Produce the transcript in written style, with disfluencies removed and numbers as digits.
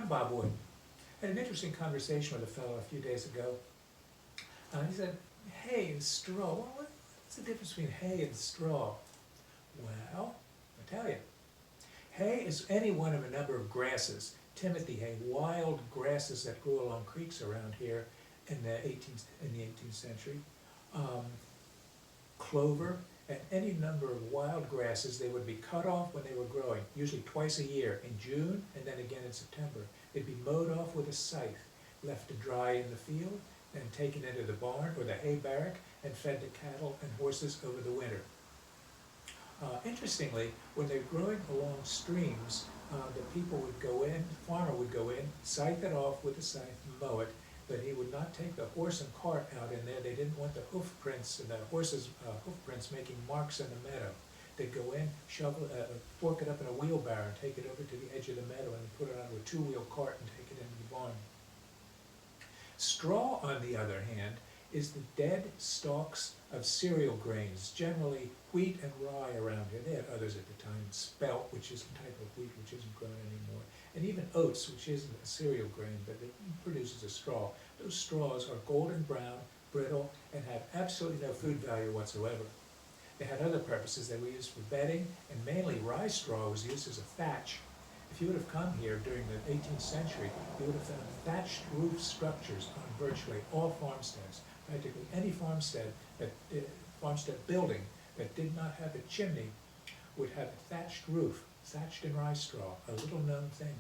I'm Bob Wood. I had an interesting conversation with a fellow a few days ago. He said, hay and straw. Well, what's the difference between hay and straw? Well, I'll tell you. Hay is any one of a number of grasses. Timothy hay, wild grasses that grew along creeks around here in the 18th century. Clover, and any number of wild grasses. They would be cut off when they were growing, usually twice a year, in June and then again in September. They'd be mowed off with a scythe, left to dry in the field, then taken into the barn or the hay barrack and fed to cattle and horses over the winter. Interestingly, when they're growing along streams, the people would go in, the farmer would go in, scythe it off with a scythe, mow it, but he would not take the horse and cart out in there. They didn't want the hoof prints and the horse's hoof prints making marks in the meadow. They'd go in, shovel, fork it up in a wheelbarrow, and take it over to the edge of the meadow and put it onto a two-wheel cart and take it into the barn. Straw, on the other hand, is the dead stalks of cereal grains, generally wheat and rye around here. They had others at the time, spelt, which is a type of wheat which isn't grown anymore, and even oats, which isn't a cereal grain, but it produces a straw. Those straws are golden brown, brittle, and have absolutely no food value whatsoever. They had other purposes. They were used for bedding, and mainly rye straw was used as a thatch. If you would have come here during the 18th century, you would have found thatched roof structures on virtually all farmsteads. Practically any farmstead building that did not have a chimney would have a thatched roof, thatched in rye straw, a little known thing.